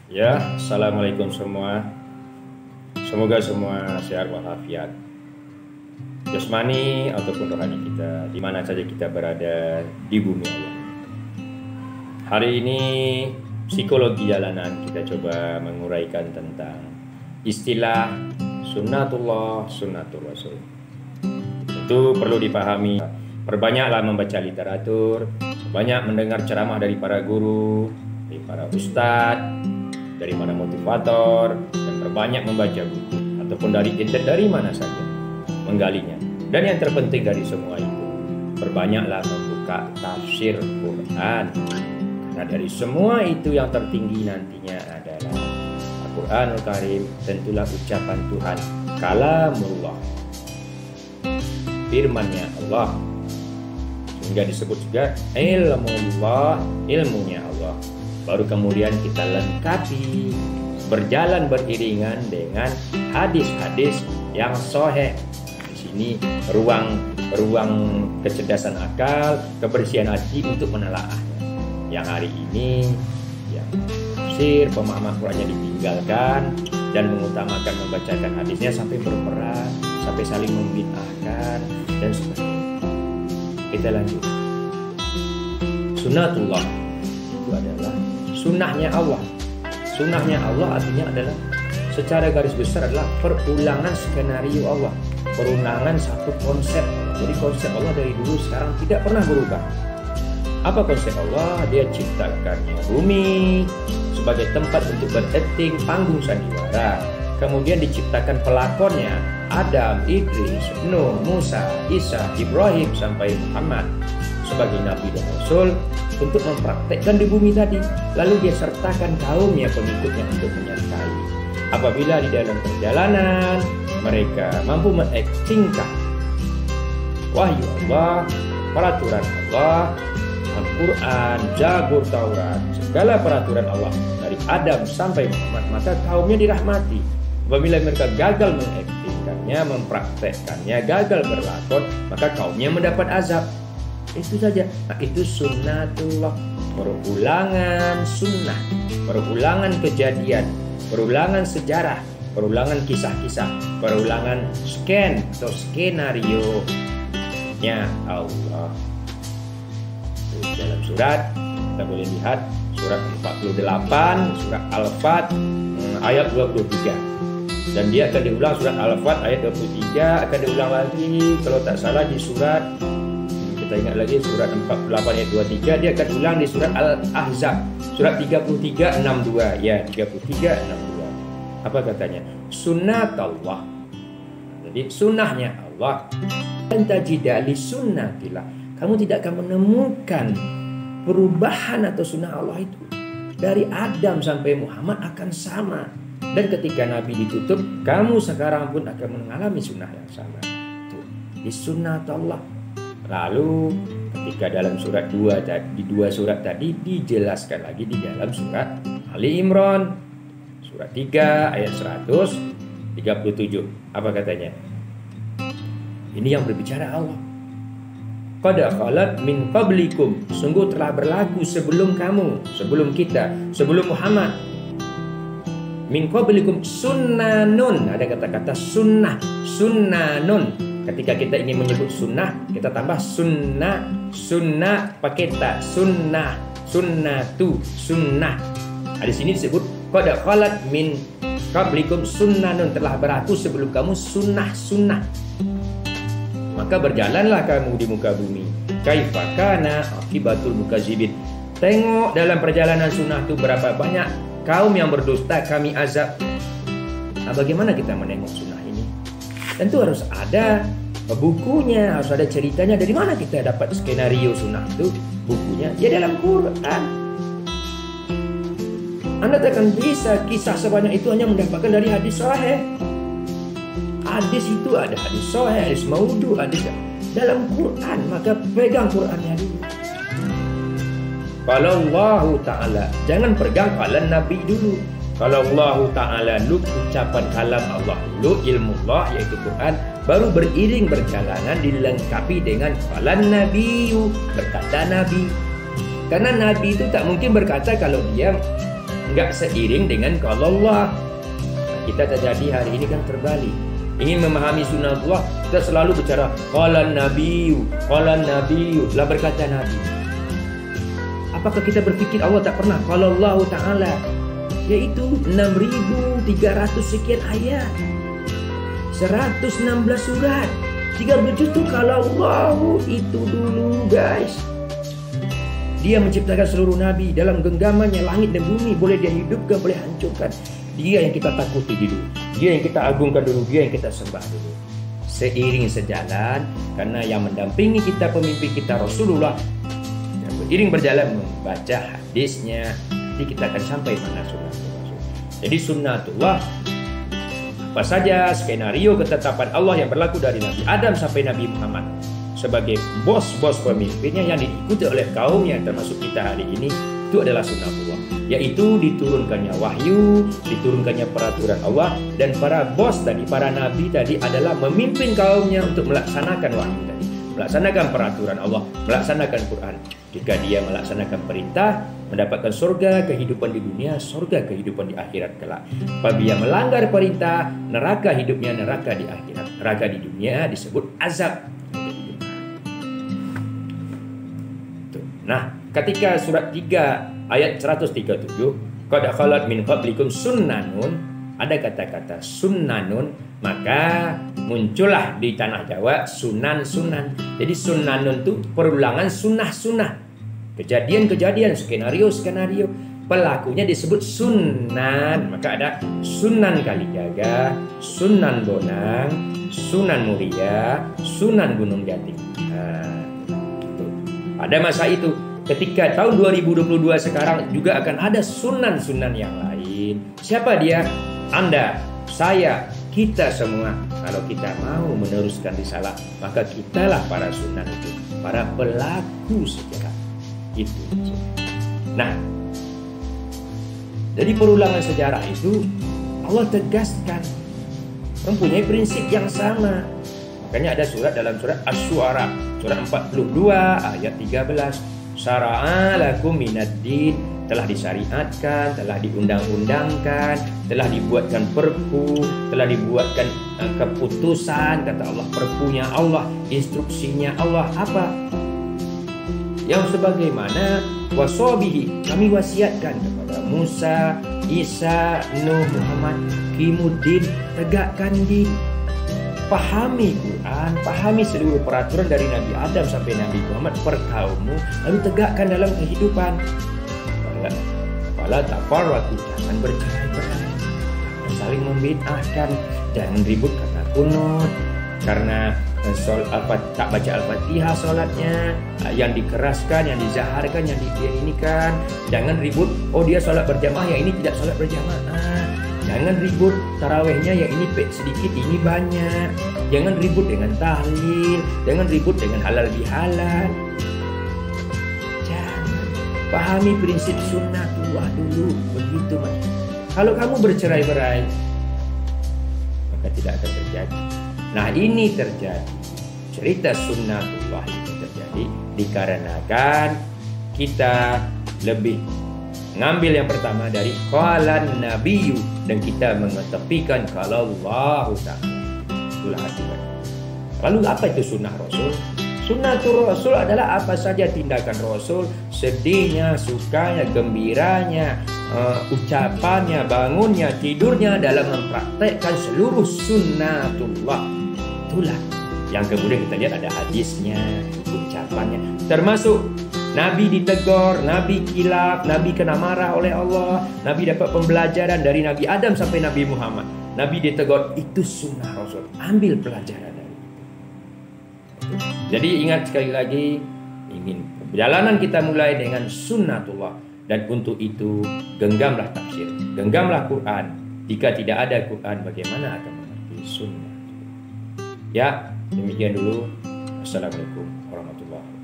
Ya, assalamualaikum semua. Semoga semua sehat walafiat, jasmani ataupun rohani kita, di mana saja kita berada di bumi Allah. Hari ini psikologi jalanan kita coba menguraikan tentang istilah sunnatullah, sunnatul rasul. Itu perlu dipahami. Perbanyaklah membaca literatur, banyak mendengar ceramah dari para guru, dari para ustadz, dari mana motivator, dan berbanyak membaca buku ataupun dari internet, dari mana saja menggalinya. Dan yang terpenting dari semua itu, berbanyaklah membuka tafsir Quran, karena dari semua itu yang tertinggi nantinya adalah Al-Quranul Karim, tentulah ucapan Tuhan, kalamullah, firmannya Allah, sehingga disebut juga ilmullah, ilmunya Allah. Baru kemudian kita lengkapi, berjalan beriringan dengan hadis-hadis yang sahih. Di sini ruang kecerdasan akal, kebersihan hati untuk menelaahnya. Yang hari ini yang tafsir, pemahaman Qurannya ditinggalkan dan mengutamakan membacakan hadisnya sampai berperang, sampai saling membid'ahkan dan sebagainya. Kita lanjut. Sunnatullah itu adalah sunnahnya Allah. Sunnahnya Allah artinya adalah secara garis besar adalah perulangan skenario Allah, perulangan satu konsep. Jadi konsep Allah dari dulu sekarang tidak pernah berubah. Apa konsep Allah? Dia ciptakannya bumi sebagai tempat untuk berakting, panggung sandiwara. Kemudian diciptakan pelakonnya Adam, Idris, Nuh, Musa, Isa, Ibrahim sampai Muhammad sebagai nabi dan rasul untuk mempraktekkan di bumi tadi. Lalu dia sertakan kaumnya, pengikutnya untuk menyertai. Apabila di dalam perjalanan mereka mampu mengaktingkan wahyu Allah, peraturan Allah, Al-Quran, Zabur, Taurat, segala peraturan Allah dari Adam sampai Muhammad, maka kaumnya dirahmati. Apabila mereka gagal mengaktingkannya, mempraktekkannya, gagal berlakon, maka kaumnya mendapat azab. Itu saja. Nah, itu sunnatullah, perulangan sunnah, perulangan kejadian, perulangan sejarah, perulangan kisah-kisah, perulangan atau skenario nya Allah. Dalam surat kita boleh lihat surat 48, surat Al-Fat ayat 23. Dan dia akan diulang surat Al-Fat ayat 23, akan diulang lagi kalau tak salah di surat, kita ingat lagi surat 48 ayat 23, dia akan ulang di surat Al-Ahzab surat 33 62. Ya, 33 62. Apa katanya? Sunnatullah. Jadi sunnahnya Allah. Dan tajidali sunnatillah. Kamu tidak akan menemukan perubahan atau sunnah Allah itu dari Adam sampai Muhammad akan sama. Dan ketika Nabi ditutup, kamu sekarang pun akan mengalami sunnah yang sama. Itu di sunnatullah. Lalu ketika dalam surat 2 di dua surat tadi dijelaskan lagi di dalam surat Ali Imran surat 3 ayat 137. Apa katanya? Ini yang berbicara Allah. Qad khalat min qablikum, sungguh telah berlaku sebelum kamu, sebelum kita, sebelum Muhammad. Min qablikum sunnanun, ada kata-kata sunnah, sunnanun. Ketika kita ingin menyebut sunnah, kita tambah sunnah, sunnah pakai ta, sunnah, sunnatu, sunnah. Nah, di sini disebut qad khalat min qablikum sunnanun, telah berlaku sebelum kamu sunnah. Maka berjalanlah kamu di muka bumi. Kaifa kana akibatul mukazibin. Tengok dalam perjalanan sunnah itu berapa banyak kaum yang berdusta kami azab. Nah, bagaimana kita menengok sunnah ini? Tentu harus ada bukunya, harus ada ceritanya. Dari mana kita dapat skenario sunnah itu? Bukunya ya dalam Quran. Anda tak akan bisa kisah sebanyak itu hanya mendapatkan dari hadis sahih. Hadis itu ada hadis sahih, hadis maudhu, hadis dalam Quran. Maka pegang Qurannya dulu. Kalau Allah Ta'ala, jangan pegang kalam Nabi dulu. Kalau Allah Ta'ala lu ucapan kalam Allah dulu, ilmu Allah yaitu Quran, baru beriring berjalanan dilengkapi dengan kalam Nabi, berkata Nabi. Karena Nabi itu tak mungkin berkata kalau dia nggak seiring dengan kalau Allah. Kita terjadi hari ini kan terbalik. Ingin memahami sunnatullah, kita selalu bicara qalan nabiyyu, lah berkata Nabi. Apakah kita berpikir Allah tak pernah kalau Allah Ta'ala, yaitu 6.300 sekian ayat, 116 surat, 30 juz itu kalau Allah itu dulu guys. Dia menciptakan seluruh nabi dalam genggamannya langit dan bumi, boleh dia hidupkan, boleh hancurkan. Dia yang kita takuti dulu, dia yang kita agungkan dulu, dia yang kita sembah dulu. Seiring sejalan, karena yang mendampingi kita, pemimpin kita Rasulullah, dan beriring berjalan membaca hadisnya, nanti kita akan sampai mana sunnatullah. Jadi sunnatullah, apa saja skenario ketetapan Allah yang berlaku dari Nabi Adam sampai Nabi Muhammad sebagai bos-bos pemimpinnya yang diikuti oleh kaumnya termasuk kita hari ini, itu adalah sunnatullah, yaitu diturunkannya wahyu, diturunkannya peraturan Allah, dan para bos tadi, para nabi tadi adalah memimpin kaumnya untuk melaksanakan wahyu tadi, melaksanakan peraturan Allah, melaksanakan Quran. Jika dia melaksanakan perintah, mendapatkan surga, kehidupan di dunia, surga, kehidupan di akhirat kelak. Apabila melanggar perintah, neraka hidupnya, neraka di akhirat. Neraka di dunia disebut azab. Nah, ketika surat 3 ayat 137, qad khalat min qablikum sunnanun, ada kata-kata sunnanun, maka muncullah di tanah Jawa sunan-sunan. Jadi sunnanun itu perulangan sunnah-sunnah, kejadian-kejadian, skenario-skenario, pelakunya disebut sunan. Maka ada Sunan Kalijaga, Sunan Bonang, Sunan Muria, Sunan Gunung Jati. Pada masa itu, ketika tahun 2022 sekarang juga akan ada sunan-sunan yang lain. Siapa dia? Anda, saya, kita semua. Kalau kita mau meneruskan risalah, maka kitalah para sunan itu, para pelaku sejarah itu. Nah, dari perulangan sejarah itu Allah tegaskan mempunyai prinsip yang sama. Makanya ada surat dalam surat Asy-Syu'ara, surat 42 ayat 13. Syara'a lakum minad-din, telah disyariatkan, telah diundang-undangkan, telah dibuatkan perpu, telah dibuatkan keputusan, kata Allah, perpunya Allah, instruksinya Allah apa? Yang sebagaimana wasobihi, kami wasiatkan kepada Musa, Isa, Nuh, Muhammad, Qimuddin, tegakkan din. Pahami Quran, pahami seluruh peraturan dari Nabi Adam sampai Nabi Muhammad per kaummu, lalu tegakkan dalam kehidupan. Fala tafarraqu, jangan bercerai-berai, jangan saling membid'ahkan, jangan ribut kata kunut karena tak baca Al-Fatihah sholatnya, yang dikeraskan, yang dizaharkan, yang diinikan. Jangan ribut, oh dia sholat berjamaah, yang ini tidak sholat berjamaah. Jangan ribut tarawehnya, yang ini sedikit, ini banyak. Jangan ribut dengan tahlil, jangan ribut dengan halal bihalal. Jangan. Pahami prinsip sunnatullah dulu, begitu Mas. Kalau kamu bercerai-berai, maka tidak akan terjadi. Nah, ini terjadi. Cerita sunnatullah itu terjadi dikarenakan kita lebih ngambil yang pertama dari qalan nabiyyu, dan kita mengetepikan kalau Allah Ta'ala. Itulah akibat. Lalu apa itu sunnah Rasul? Sunnatul Rasul adalah apa saja tindakan Rasul, sedihnya, sukanya, gembiranya, ucapannya, bangunnya, tidurnya dalam mempraktekkan seluruh sunnatullah. Itulah yang kemudian kita lihat ada hadisnya, ucapannya, termasuk Nabi ditegur, Nabi kilaf, Nabi kena marah oleh Allah, Nabi dapat pembelajaran dari Nabi Adam sampai Nabi Muhammad. Nabi ditegur, itu sunnah Rasul. Ambil pelajaran dari itu. Jadi ingat sekali lagi, ingin perjalanan kita mulai dengan sunnatullah. Dan untuk itu, genggamlah tafsir, genggamlah Quran. Jika tidak ada Quran, bagaimana akan mengerti sunnah? Ya, demikian dulu. Assalamualaikum warahmatullahi wabarakatuh.